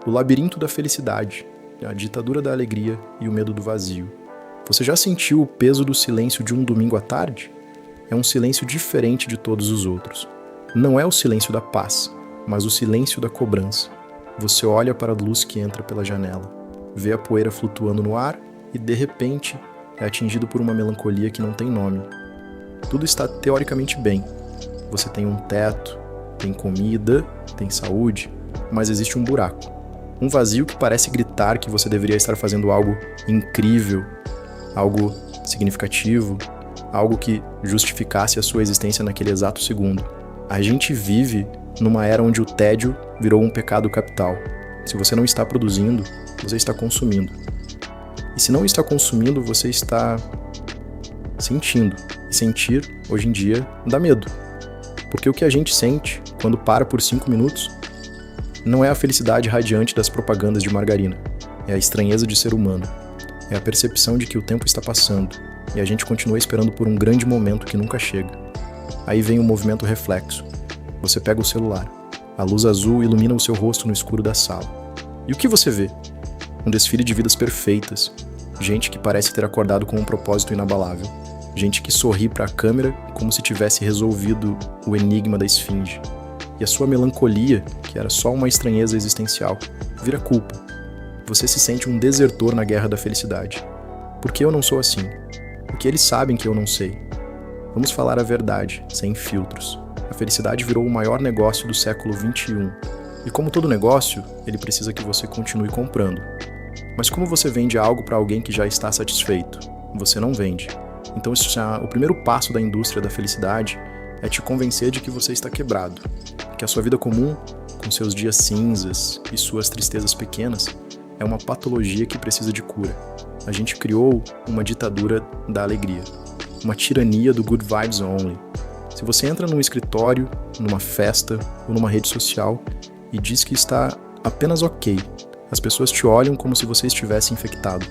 O labirinto da felicidade, a ditadura da alegria e o medo do vazio. Você já sentiu o peso do silêncio de um domingo à tarde? É um silêncio diferente de todos os outros. Não é o silêncio da paz, mas o silêncio da cobrança. Você olha para a luz que entra pela janela, vê a poeira flutuando no ar e, de repente, é atingido por uma melancolia que não tem nome. Tudo está teoricamente bem. Você tem um teto, tem comida, tem saúde, mas existe um buraco. Um vazio que parece gritar que você deveria estar fazendo algo incrível, algo significativo, algo que justificasse a sua existência naquele exato segundo. A gente vive numa era onde o tédio virou um pecado capital. Se você não está produzindo, você está consumindo. E se não está consumindo, você está sentindo. E sentir, hoje em dia, dá medo. Porque o que a gente sente quando para por 5 minutos não é a felicidade radiante das propagandas de margarina. É a estranheza de ser humano. É a percepção de que o tempo está passando e a gente continua esperando por um grande momento que nunca chega. Aí vem o movimento reflexo. Você pega o celular. A luz azul ilumina o seu rosto no escuro da sala. E o que você vê? Um desfile de vidas perfeitas. Gente que parece ter acordado com um propósito inabalável. Gente que sorri para a câmera como se tivesse resolvido o enigma da esfinge. E a sua melancolia, que era só uma estranheza existencial, vira culpa. Você se sente um desertor na guerra da felicidade. Por que eu não sou assim? Porque eles sabem que eu não sei. Vamos falar a verdade, sem filtros. A felicidade virou o maior negócio do século XXI. E como todo negócio, ele precisa que você continue comprando. Mas como você vende algo para alguém que já está satisfeito? Você não vende. Então o primeiro passo da indústria da felicidade é te convencer de que você está quebrado. Que a sua vida comum, com seus dias cinzas e suas tristezas pequenas, é uma patologia que precisa de cura. A gente criou uma ditadura da alegria. Uma tirania do good vibes only. Se você entra num escritório, numa festa ou numa rede social e diz que está apenas ok, as pessoas te olham como se você estivesse infectado.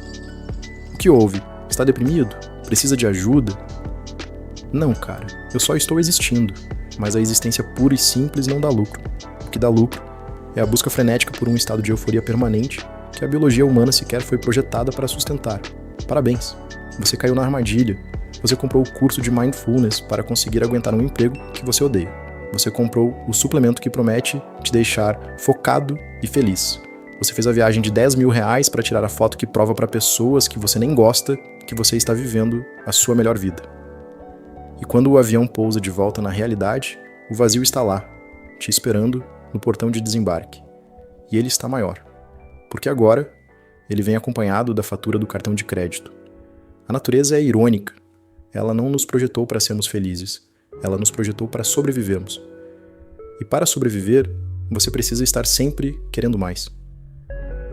O que houve? Está deprimido? Precisa de ajuda? Não, cara. Eu só estou existindo. Mas a existência pura e simples não dá lucro. O que dá lucro é a busca frenética por um estado de euforia permanente que a biologia humana sequer foi projetada para sustentar. Parabéns! Você caiu na armadilha. Você comprou o curso de Mindfulness para conseguir aguentar um emprego que você odeia. Você comprou o suplemento que promete te deixar focado e feliz. Você fez a viagem de R$10.000 para tirar a foto que prova para pessoas que você nem gosta que você está vivendo a sua melhor vida. E quando o avião pousa de volta na realidade, o vazio está lá, te esperando no portão de desembarque. E ele está maior. Porque agora, ele vem acompanhado da fatura do cartão de crédito. A natureza é irônica. Ela não nos projetou para sermos felizes. Ela nos projetou para sobrevivermos. E para sobreviver, você precisa estar sempre querendo mais.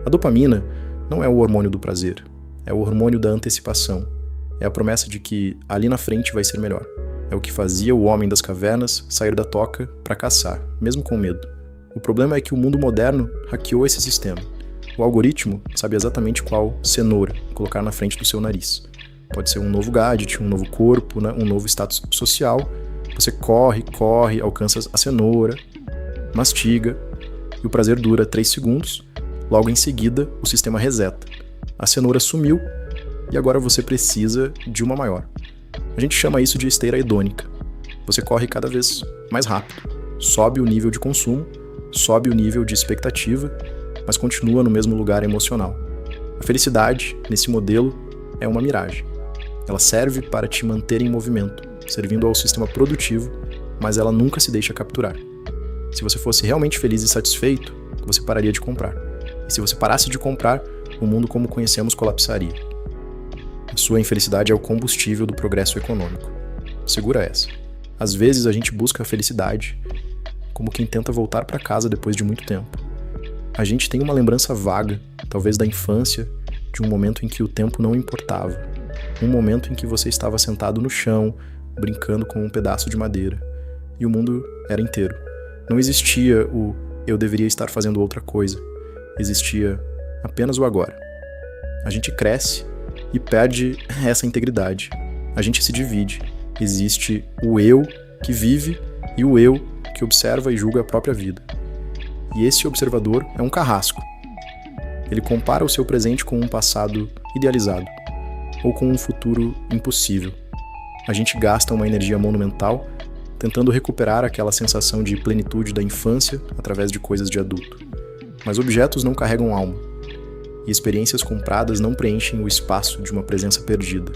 A dopamina não é o hormônio do prazer. É o hormônio da antecipação. É a promessa de que ali na frente vai ser melhor. É o que fazia o homem das cavernas sair da toca para caçar, mesmo com medo. O problema é que o mundo moderno hackeou esse sistema. O algoritmo sabe exatamente qual cenoura colocar na frente do seu nariz. Pode ser um novo gadget, um novo corpo, né? Um novo status social. Você corre, alcança a cenoura, mastiga, e o prazer dura 3 segundos. Logo em seguida, o sistema reseta. A cenoura sumiu e agora você precisa de uma maior. A gente chama isso de esteira hedônica. Você corre cada vez mais rápido, sobe o nível de consumo, sobe o nível de expectativa, mas continua no mesmo lugar emocional. A felicidade, nesse modelo, é uma miragem. Ela serve para te manter em movimento, servindo ao sistema produtivo, mas ela nunca se deixa capturar. Se você fosse realmente feliz e satisfeito, você pararia de comprar. E se você parasse de comprar, o mundo como conhecemos colapsaria. A sua infelicidade é o combustível do progresso econômico. Segura essa. Às vezes a gente busca a felicidade como quem tenta voltar para casa depois de muito tempo. A gente tem uma lembrança vaga, talvez da infância, de um momento em que o tempo não importava. Um momento em que você estava sentado no chão, brincando com um pedaço de madeira. E o mundo era inteiro. Não existia o eu deveria estar fazendo outra coisa. Existia apenas o agora. A gente cresce e perde essa integridade. A gente se divide. Existe o eu que vive e o eu que observa e julga a própria vida. E esse observador é um carrasco. Ele compara o seu presente com um passado idealizado, ou com um futuro impossível. A gente gasta uma energia monumental tentando recuperar aquela sensação de plenitude da infância através de coisas de adulto. Mas objetos não carregam alma, e experiências compradas não preenchem o espaço de uma presença perdida.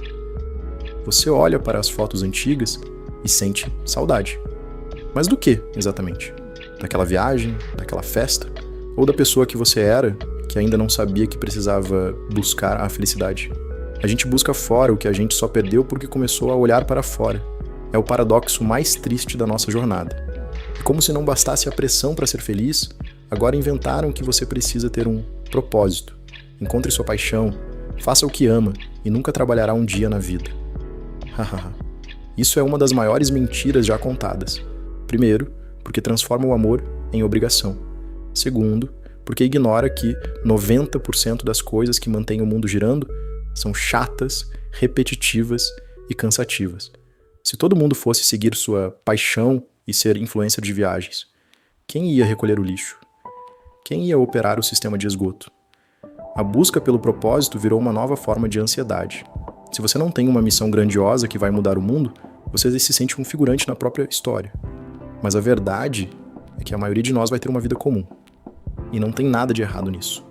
Você olha para as fotos antigas e sente saudade. Mas do que, exatamente? Daquela viagem, daquela festa? Ou da pessoa que você era, que ainda não sabia que precisava buscar a felicidade? A gente busca fora o que a gente só perdeu porque começou a olhar para fora. É o paradoxo mais triste da nossa jornada. É como se não bastasse a pressão para ser feliz, agora inventaram que você precisa ter um propósito. Encontre sua paixão, faça o que ama e nunca trabalhará um dia na vida. Hahaha. Isso é uma das maiores mentiras já contadas. Primeiro, porque transforma o amor em obrigação. Segundo, porque ignora que 90% das coisas que mantêm o mundo girando são chatas, repetitivas e cansativas. Se todo mundo fosse seguir sua paixão e ser influencer de viagens, quem ia recolher o lixo? Quem ia operar o sistema de esgoto? A busca pelo propósito virou uma nova forma de ansiedade. Se você não tem uma missão grandiosa que vai mudar o mundo, você se sente um figurante na própria história. Mas a verdade é que a maioria de nós vai ter uma vida comum. E não tem nada de errado nisso.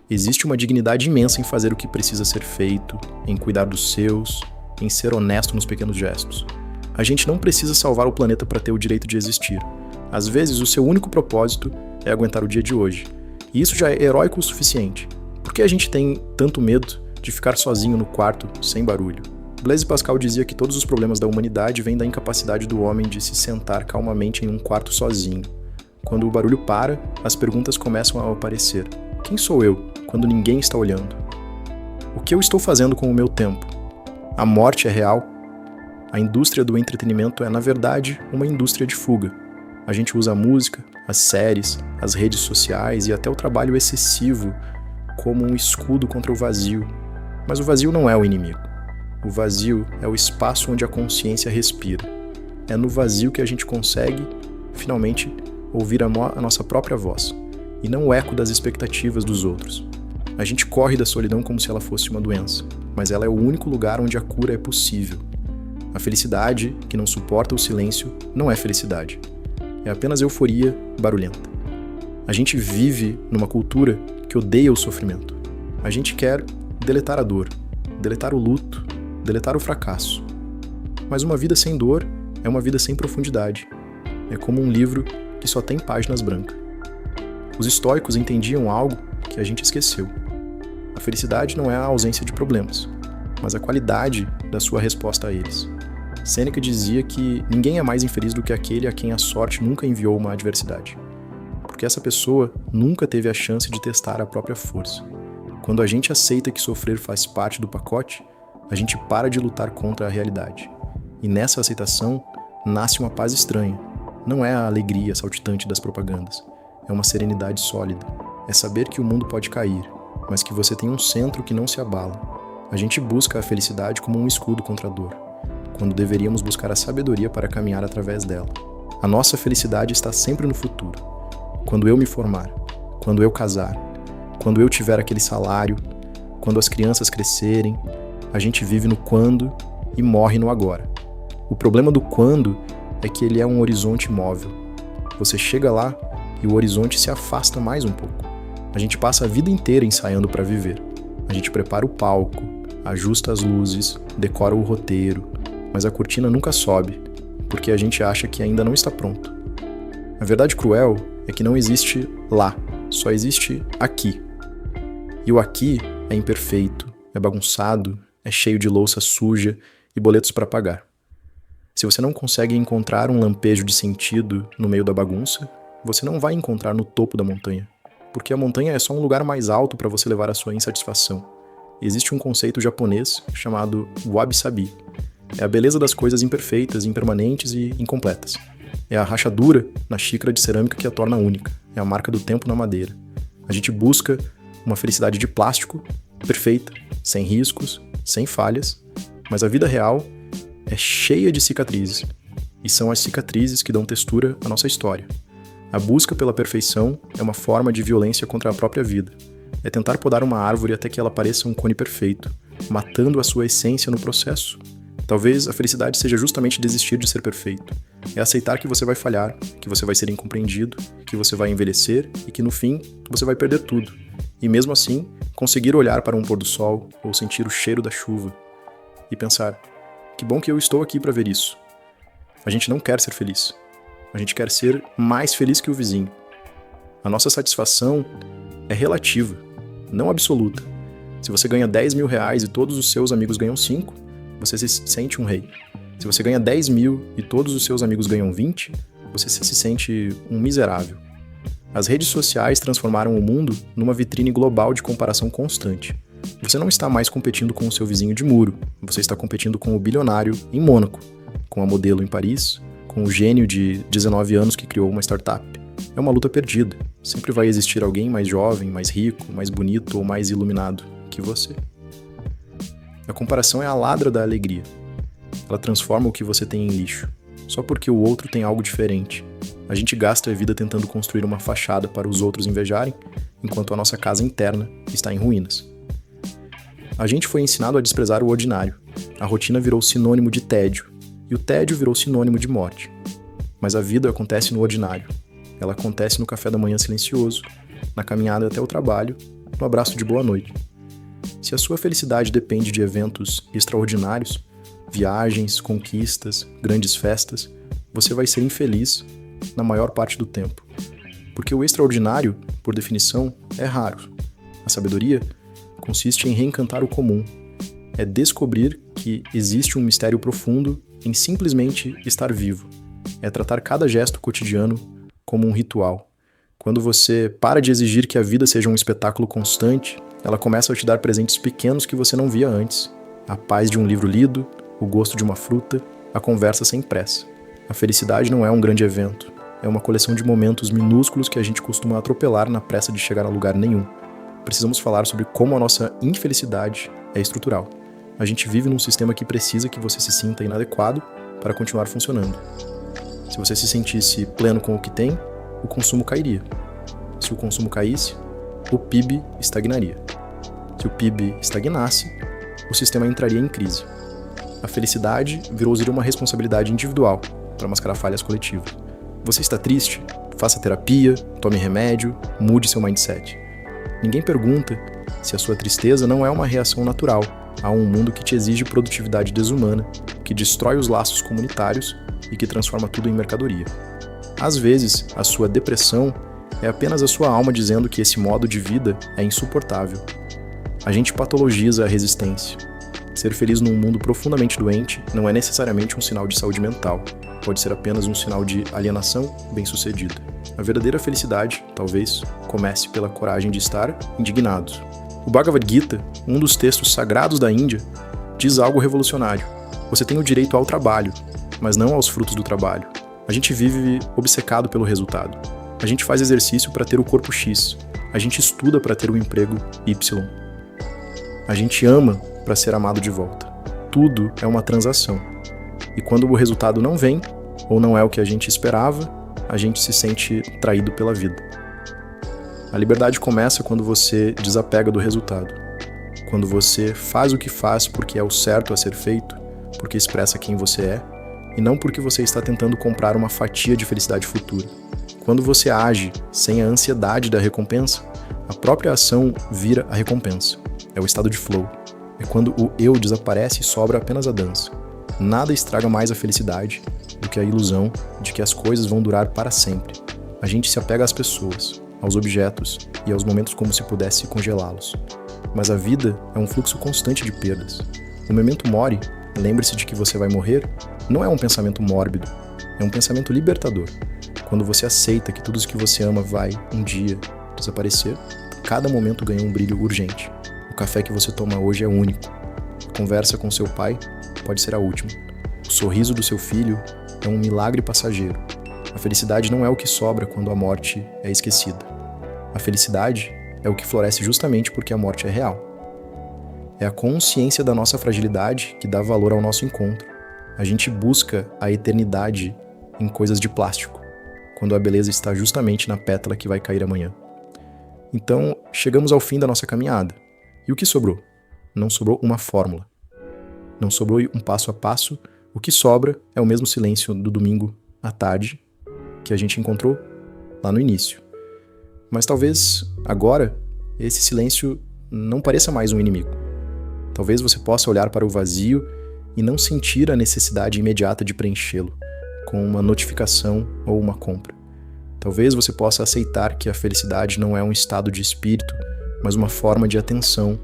Existe uma dignidade imensa em fazer o que precisa ser feito, em cuidar dos seus, em ser honesto nos pequenos gestos. A gente não precisa salvar o planeta para ter o direito de existir. Às vezes, o seu único propósito é aguentar o dia de hoje. E isso já é heróico o suficiente. Por que a gente tem tanto medo de ficar sozinho no quarto, sem barulho? Blaise Pascal dizia que todos os problemas da humanidade vêm da incapacidade do homem de se sentar calmamente em um quarto sozinho. Quando o barulho para, as perguntas começam a aparecer. Quem sou eu, quando ninguém está olhando? O que eu estou fazendo com o meu tempo? A morte é real? A indústria do entretenimento é, na verdade, uma indústria de fuga. A gente usa a música, as séries, as redes sociais e até o trabalho excessivo como um escudo contra o vazio. Mas o vazio não é o inimigo. O vazio é o espaço onde a consciência respira. É no vazio que a gente consegue, finalmente, ouvir a nossa própria voz, e não o eco das expectativas dos outros. A gente corre da solidão como se ela fosse uma doença, mas ela é o único lugar onde a cura é possível. A felicidade, que não suporta o silêncio, não é felicidade. É apenas euforia barulhenta. A gente vive numa cultura que odeia o sofrimento. A gente quer deletar a dor, deletar o luto, deletar o fracasso. Mas uma vida sem dor é uma vida sem profundidade. É como um livro que só tem páginas brancas. Os estoicos entendiam algo que a gente esqueceu. A felicidade não é a ausência de problemas, mas a qualidade da sua resposta a eles. Sêneca dizia que ninguém é mais infeliz do que aquele a quem a sorte nunca enviou uma adversidade, porque essa pessoa nunca teve a chance de testar a própria força. Quando a gente aceita que sofrer faz parte do pacote, a gente para de lutar contra a realidade. E nessa aceitação nasce uma paz estranha. Não é a alegria saltitante das propagandas. É uma serenidade sólida. É saber que o mundo pode cair, mas que você tem um centro que não se abala. A gente busca a felicidade como um escudo contra a dor, quando deveríamos buscar a sabedoria para caminhar através dela. A nossa felicidade está sempre no futuro. Quando eu me formar, quando eu casar, quando eu tiver aquele salário, quando as crianças crescerem, a gente vive no quando e morre no agora. O problema do quando é que ele é um horizonte móvel. Você chega lá e o horizonte se afasta mais um pouco. A gente passa a vida inteira ensaiando para viver. A gente prepara o palco, ajusta as luzes, decora o roteiro, mas a cortina nunca sobe, porque a gente acha que ainda não está pronto. A verdade cruel é que não existe lá, só existe aqui. E o aqui é imperfeito, é bagunçado, é cheio de louça suja e boletos para pagar. Se você não consegue encontrar um lampejo de sentido no meio da bagunça, você não vai encontrar no topo da montanha, porque a montanha é só um lugar mais alto para você levar a sua insatisfação. Existe um conceito japonês chamado wabi-sabi. É a beleza das coisas imperfeitas, impermanentes e incompletas. É a rachadura na xícara de cerâmica que a torna única. É a marca do tempo na madeira. A gente busca uma felicidade de plástico, perfeita, sem riscos, sem falhas, mas a vida real é cheia de cicatrizes, e são as cicatrizes que dão textura à nossa história. A busca pela perfeição é uma forma de violência contra a própria vida. É tentar podar uma árvore até que ela pareça um cone perfeito, matando a sua essência no processo. Talvez a felicidade seja justamente desistir de ser perfeito. É aceitar que você vai falhar, que você vai ser incompreendido, que você vai envelhecer e que no fim você vai perder tudo. E mesmo assim, conseguir olhar para um pôr do sol ou sentir o cheiro da chuva e pensar: que bom que eu estou aqui para ver isso. A gente não quer ser feliz. A gente quer ser mais feliz que o vizinho. A nossa satisfação é relativa, não absoluta. Se você ganha 10 mil reais e todos os seus amigos ganham 5, você se sente um rei. Se você ganha 10 mil e todos os seus amigos ganham 20, você se sente um miserável. As redes sociais transformaram o mundo numa vitrine global de comparação constante. Você não está mais competindo com o seu vizinho de muro, você está competindo com o bilionário em Mônaco, com a modelo em Paris, com o gênio de 19 anos que criou uma startup. É uma luta perdida. Sempre vai existir alguém mais jovem, mais rico, mais bonito ou mais iluminado que você. A comparação é a ladra da alegria. Ela transforma o que você tem em lixo, só porque o outro tem algo diferente. A gente gasta a vida tentando construir uma fachada para os outros invejarem, enquanto a nossa casa interna está em ruínas. A gente foi ensinado a desprezar o ordinário. A rotina virou sinônimo de tédio, e o tédio virou sinônimo de morte. Mas a vida acontece no ordinário. Ela acontece no café da manhã silencioso, na caminhada até o trabalho, no abraço de boa noite. Se a sua felicidade depende de eventos extraordinários, viagens, conquistas, grandes festas, você vai ser infeliz na maior parte do tempo. Porque o extraordinário, por definição, é raro. A sabedoria consiste em reencantar o comum. É descobrir que existe um mistério profundo em simplesmente estar vivo. É tratar cada gesto cotidiano como um ritual. Quando você para de exigir que a vida seja um espetáculo constante, ela começa a te dar presentes pequenos que você não via antes. A paz de um livro lido, o gosto de uma fruta, a conversa sem pressa. A felicidade não é um grande evento. É uma coleção de momentos minúsculos que a gente costuma atropelar na pressa de chegar a lugar nenhum. Precisamos falar sobre como a nossa infelicidade é estrutural. A gente vive num sistema que precisa que você se sinta inadequado para continuar funcionando. Se você se sentisse pleno com o que tem, o consumo cairia. Se o consumo caísse, o PIB estagnaria. Se o PIB estagnasse, o sistema entraria em crise. A felicidade virou uma responsabilidade individual para mascarar falhas coletivas. Você está triste? Faça terapia, tome remédio, mude seu mindset. Ninguém pergunta se a sua tristeza não é uma reação natural a um mundo que te exige produtividade desumana, que destrói os laços comunitários e que transforma tudo em mercadoria. Às vezes, a sua depressão é apenas a sua alma dizendo que esse modo de vida é insuportável. A gente patologiza a resistência. Ser feliz num mundo profundamente doente não é necessariamente um sinal de saúde mental. Pode ser apenas um sinal de alienação bem-sucedida. A verdadeira felicidade, talvez, comece pela coragem de estar indignado. O Bhagavad Gita, um dos textos sagrados da Índia, diz algo revolucionário. Você tem o direito ao trabalho, mas não aos frutos do trabalho. A gente vive obcecado pelo resultado. A gente faz exercício para ter o corpo X. A gente estuda para ter o emprego Y. A gente ama para ser amado de volta. Tudo é uma transação. E quando o resultado não vem, ou não é o que a gente esperava, a gente se sente traído pela vida. A liberdade começa quando você desapega do resultado. Quando você faz o que faz porque é o certo a ser feito, porque expressa quem você é, e não porque você está tentando comprar uma fatia de felicidade futura. Quando você age sem a ansiedade da recompensa, a própria ação vira a recompensa. É o estado de flow. É quando o eu desaparece e sobra apenas a dança. Nada estraga mais a felicidade do que a ilusão de que as coisas vão durar para sempre. A gente se apega às pessoas, aos objetos e aos momentos como se pudesse congelá-los. Mas a vida é um fluxo constante de perdas. O memento mori, lembre-se de que você vai morrer, não é um pensamento mórbido, é um pensamento libertador. Quando você aceita que tudo o que você ama vai, um dia, desaparecer, cada momento ganha um brilho urgente. O café que você toma hoje é único. A conversa com seu pai pode ser a última. O sorriso do seu filho é um milagre passageiro. A felicidade não é o que sobra quando a morte é esquecida. A felicidade é o que floresce justamente porque a morte é real. É a consciência da nossa fragilidade que dá valor ao nosso encontro. A gente busca a eternidade em coisas de plástico, quando a beleza está justamente na pétala que vai cair amanhã. Então, chegamos ao fim da nossa caminhada. E o que sobrou? Não sobrou uma fórmula. Não sobrou um passo a passo. O que sobra é o mesmo silêncio do domingo à tarde que a gente encontrou lá no início. Mas talvez, agora, esse silêncio não pareça mais um inimigo. Talvez você possa olhar para o vazio e não sentir a necessidade imediata de preenchê-lo com uma notificação ou uma compra. Talvez você possa aceitar que a felicidade não é um estado de espírito, mas uma forma de atenção,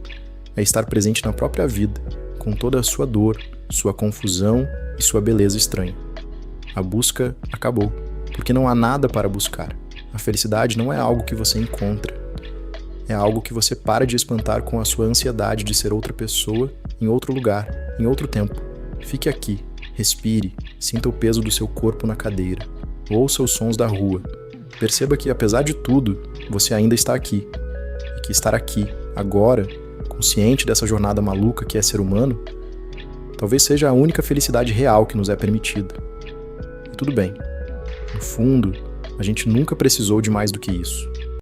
é estar presente na própria vida, com toda a sua dor, sua confusão e sua beleza estranha. A busca acabou, porque não há nada para buscar. A felicidade não é algo que você encontra. É algo que você para de espantar com a sua ansiedade de ser outra pessoa, em outro lugar, em outro tempo. Fique aqui, respire, sinta o peso do seu corpo na cadeira, ouça os sons da rua. Perceba que, apesar de tudo, você ainda está aqui. E que estar aqui, agora, consciente dessa jornada maluca que é ser humano, talvez seja a única felicidade real que nos é permitida. E tudo bem. No fundo, a gente nunca precisou de mais do que isso.